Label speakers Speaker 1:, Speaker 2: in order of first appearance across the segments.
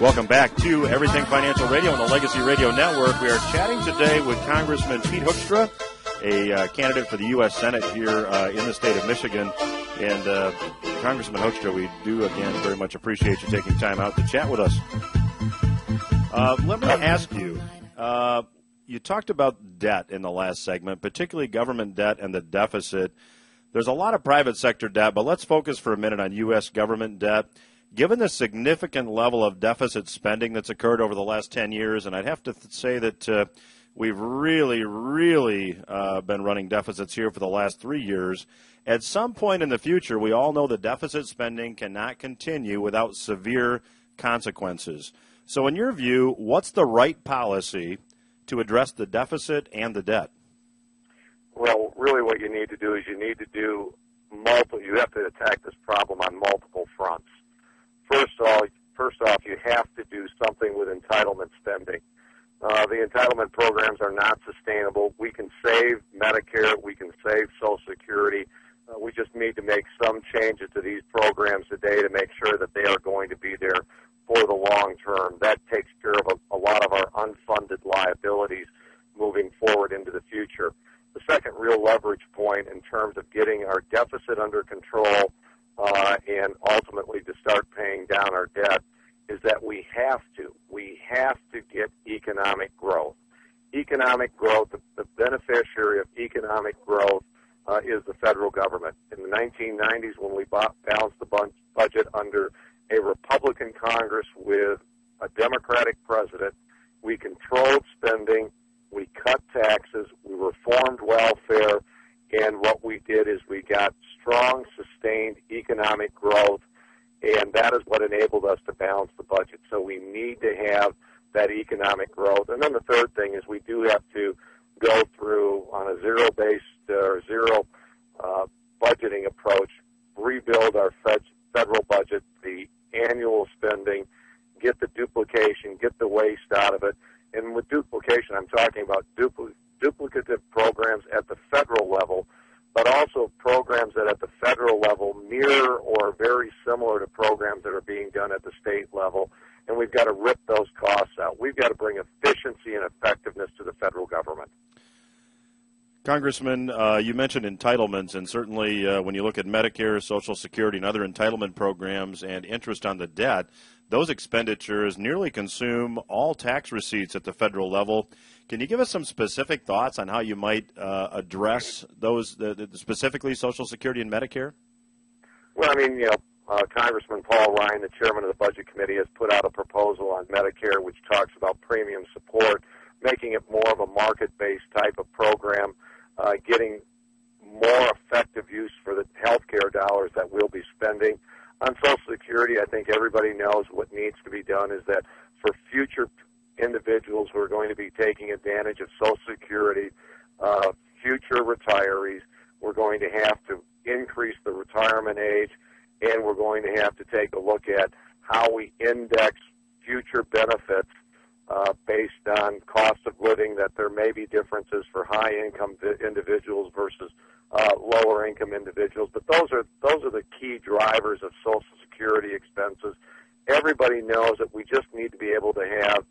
Speaker 1: Welcome back to Everything Financial Radio on the Legacy Radio Network. We are chatting today with Congressman Pete Hoekstra, a candidate for the U.S. Senate here in the state of Michigan. And Congressman Hoekstra, we do, again, very much appreciate you taking time out to chat with us. Let me ask you, you talked about debt in the last segment, particularly government debt and the deficit. There's a lot of private sector debt, but let's focus for a minute on U.S. government debt. Given the significant level of deficit spending that's occurred over the last 10 years, and I'd have to say that we've really been running deficits here for the last 3 years, at some point in the future, we all know that deficit spending cannot continue without severe consequences. So in your view, what's the right policy to address the deficit and the debt?
Speaker 2: Well, really what you need to do is you have to attack this problem on multiple fronts. First off, you have to do something with entitlement spending. The entitlement programs are not sustainable. We can save Medicare. We can save Social Security. We just need to make some changes to these programs today to make sure that they are going to be there for the long term. That takes care of a lot of our unfunded liabilities moving forward into the future. The second real leverage point in terms of getting our deficit under control and ultimately to start paying down our debt is that we have to get economic growth. Economic growth, the beneficiary of economic growth is the federal government. In the 1990s, when we balanced the budget under a Republican Congress with a Democratic president, we controlled spending, we cut taxes, we reformed welfare, and what we did is we got strong, sustained economic growth, and that is what enabled us to balance the budget. So we need to have that economic growth. And then the third thing is we do have to go through, on a zero-based or zero budgeting approach, rebuild our federal budget, the annual spending, get the duplication, get the waste out of it. And with duplication, I'm talking about duplicative programs at the federal level, but also programs that at the federal level mirror or are very similar to programs that are being done at the state level. And we've got to rip those costs out. We've got to bring efficiency and effectiveness to the federal government.
Speaker 1: Congressman, you mentioned entitlements, and certainly when you look at Medicare, Social Security, and other entitlement programs and interest on the debt, those expenditures nearly consume all tax receipts at the federal level. Can you give us some specific thoughts on how you might address those, specifically Social Security and Medicare?
Speaker 2: Well, I mean, Congressman Paul Ryan, the chairman of the Budget Committee, has put out a proposal on Medicare which talks about premium support, making it more of a market-based type of program, getting more effective use for the health care dollars that we'll be spending. On Social Security, I think everybody knows what needs to be done is that for future individuals who are going to be taking advantage of Social Security, future retirees, we're going to have to increase the retirement age, and we're going to have to take a look at how we index future benefits based on cost of living, that there may be differences for high-income individuals versus lower-income individuals. But those are the key drivers of Social Security expenses. Everybody knows that we just need to be able to have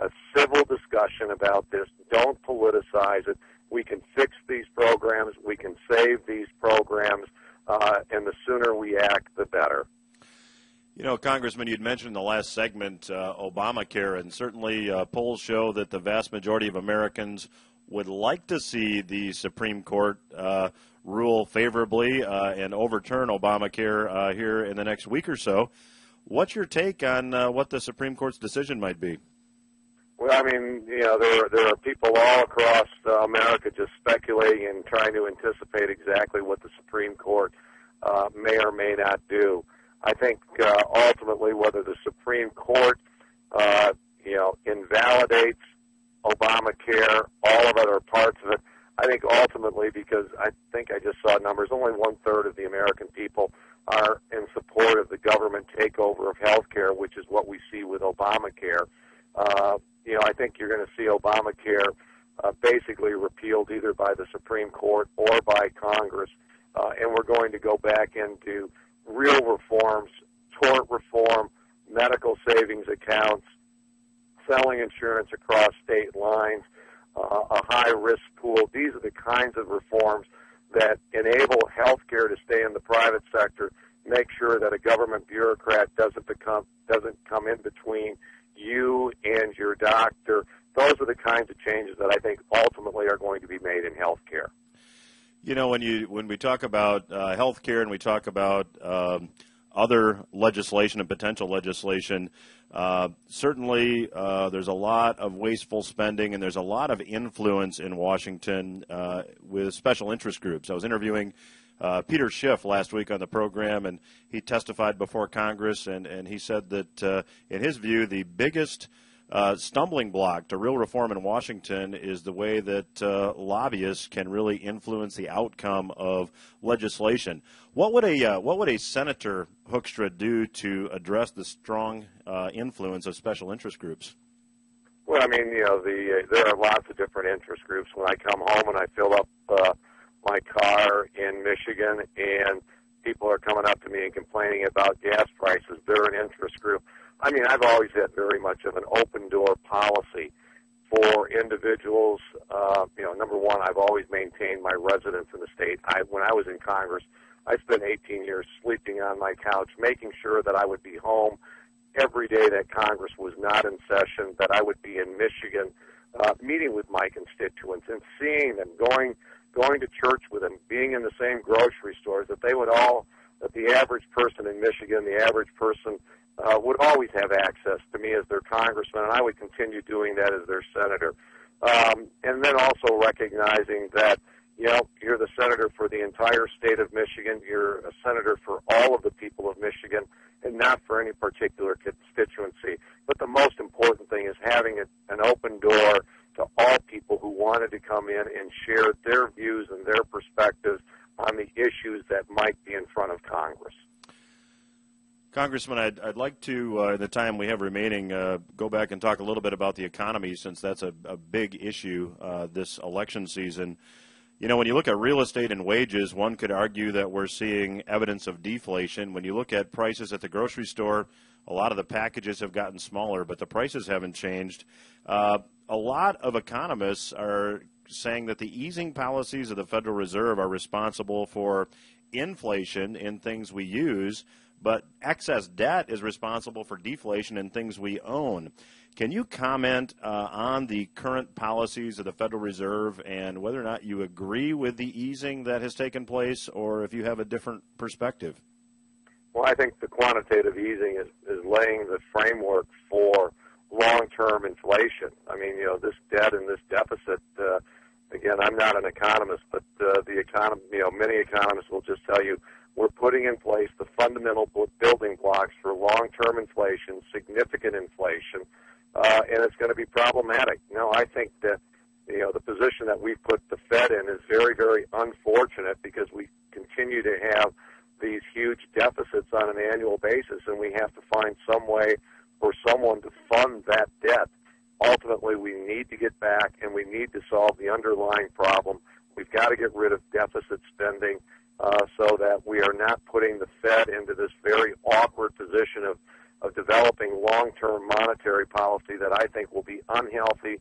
Speaker 2: a civil discussion about this. Don't politicize it. We can fix these programs. We can save these programs. And the sooner we act, the better.
Speaker 1: You know, Congressman, you'd mentioned in the last segment Obamacare, and certainly polls show that the vast majority of Americans would like to see the Supreme Court rule favorably and overturn Obamacare here in the next week or so. What's your take on what the Supreme Court's decision might be?
Speaker 2: Well, I mean, there are people all across America just speculating and trying to anticipate exactly what the Supreme Court may or may not do. I think ultimately whether the Supreme Court, invalidates Obamacare, all of other parts of it, I think ultimately, because I think I just saw numbers, only 1/3 of the American people are in support of the government takeover of health care, which is what we see with Obamacare. I think you're going to see Obamacare basically repealed either by the Supreme Court or by Congress, and we're going to go back into real reforms, tort reform, medical savings accounts, selling insurance across state lines, a high-risk pool. These are the kinds of reforms that enable health care to stay in the private sector, make sure that a government bureaucrat doesn't come in between you and your doctor. Those are the kinds of changes that I think ultimately are going to be made in health care.
Speaker 1: You know, when we talk about health care and we talk about other legislation and potential legislation, certainly there's a lot of wasteful spending and there's a lot of influence in Washington with special interest groups. I was interviewing Peter Schiff last week on the program, and he testified before Congress, and he said that in his view, the biggest stumbling block to real reform in Washington is the way that lobbyists can really influence the outcome of legislation. What would a Senator Hoekstra do to address the strong influence of special interest groups?
Speaker 2: Well, I mean, there are lots of different interest groups. When I come home and I fill up my car in Michigan and people are coming up to me and complaining about gas prices, they're an interest group. I mean, I've always had very much of an open-door policy for individuals. Number one, I've always maintained my residence in the state. When I was in Congress, I spent 18 years sleeping on my couch, making sure that I would be home every day that Congress was not in session, that I would be in Michigan, meeting with my constituents and seeing them, going to church with them, being in the same grocery stores, that the average person in Michigan, the average person would always have access to me as their congressman, and I would continue doing that as their senator. And then also recognizing that, you're the senator for the entire state of Michigan, you're a senator for all of the people of Michigan, and not for any particular constituency. But the most important thing is having an open door to all people who wanted to come in and share their views and their perspectives on the issues that might be in front of Congress.
Speaker 1: Congressman, I'd like to, in the time we have remaining, go back and talk a little bit about the economy, since that's a big issue this election season. When you look at real estate and wages, one could argue that we're seeing evidence of deflation. When you look at prices at the grocery store, a lot of the packages have gotten smaller, but the prices haven't changed. A lot of economists are saying that the easing policies of the Federal Reserve are responsible for inflation in things we use, but excess debt is responsible for deflation in things we own. Can you comment on the current policies of the Federal Reserve and whether or not you agree with the easing that has taken place, or if you have a different perspective?
Speaker 2: Well, I think the quantitative easing is laying the framework for long-term inflation. I mean, this debt and this deficit, again, I'm not an economist, but many economists will just tell you we're putting in place the fundamental building blocks for long-term inflation, significant inflation, and it's going to be problematic. I think that, the position that we've put the Fed in is very, very unfortunate, because we continue to have these huge deficits on an annual basis, and we have to find some way for someone to fund that debt. Ultimately, we need to get back, and we need to solve the underlying problem. We've got to get rid of deficit spending so that we are not putting the Fed into this very awkward position of developing long-term monetary policy that I think will be unhealthy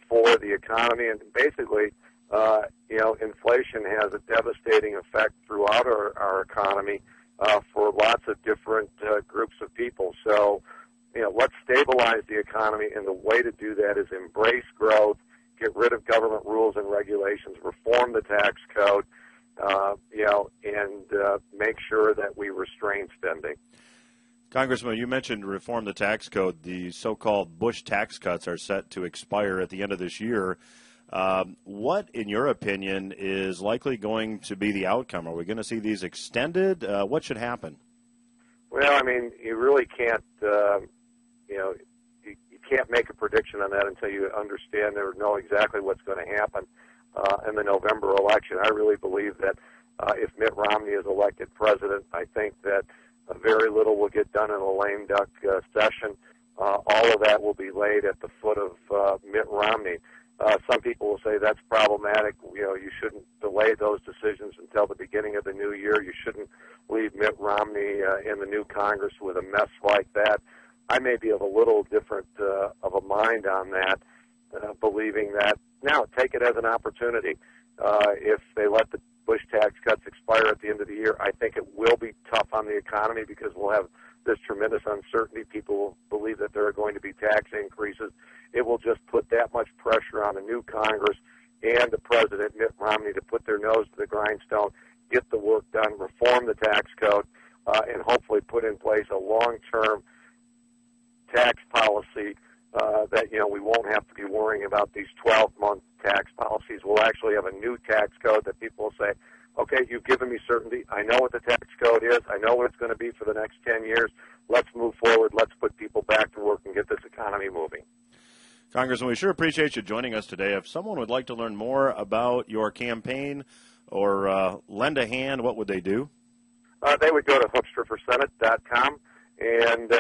Speaker 2: for the economy. And basically, inflation has a devastating effect throughout our economy for lots of different groups of people. So, let's stabilize the economy, and the way to do that is embrace growth, get rid of government rules and regulations, reform the tax code, and make sure that we restrain spending.
Speaker 1: Congressman, you mentioned reform the tax code. The so-called Bush tax cuts are set to expire at the end of this year. What, in your opinion, is likely going to be the outcome? Are we going to see these extended? What should happen?
Speaker 2: Well, I mean, you really can't, you can't make a prediction on that until you understand or know exactly what's going to happen in the November election. I really believe that if Mitt Romney is elected president, I think that very little will get done in a lame duck session. All of that will be laid at the foot of Mitt Romney. Some people will say that's problematic. You shouldn't delay those decisions until the beginning of the new year. You shouldn't leave Mitt Romney in the new Congress with a mess like that. I may be of a little different of a mind on that, believing that, now, take it as an opportunity. If they let the Bush tax cuts expire at the end of the year, I think it will be tough on the economy because we'll have this tremendous uncertainty. People will believe that there are going to be tax increases. It will just put that much pressure on the new Congress and the President, Mitt Romney, to put their nose to the grindstone, get the work done, reform the tax code, and hopefully put in place a long-term tax policy that, we won't have to be worrying about these 12-month tax policies. We'll actually have a new tax code that people will say, okay, you've given me certainty. I know what the tax code is. I know what it's going to be for the next 10 years. Let's move forward. Let's put people back to work and get this economy moving.
Speaker 1: Congressman, we sure appreciate you joining us today. If someone would like to learn more about your campaign or lend a hand, what would they do?
Speaker 2: They would go to HoekstraForSenate.com, and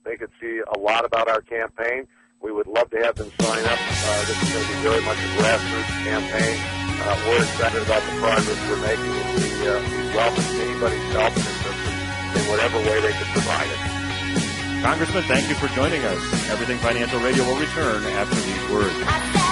Speaker 2: they could see a lot about our campaign. We would love to have them sign up. This is going to be very much a grassroots campaign. We're excited about the progress we're making, and we welcome anybody's help and assistance in whatever way they can provide it.
Speaker 1: Congressman, thank you for joining us. Everything Financial Radio will return after these words.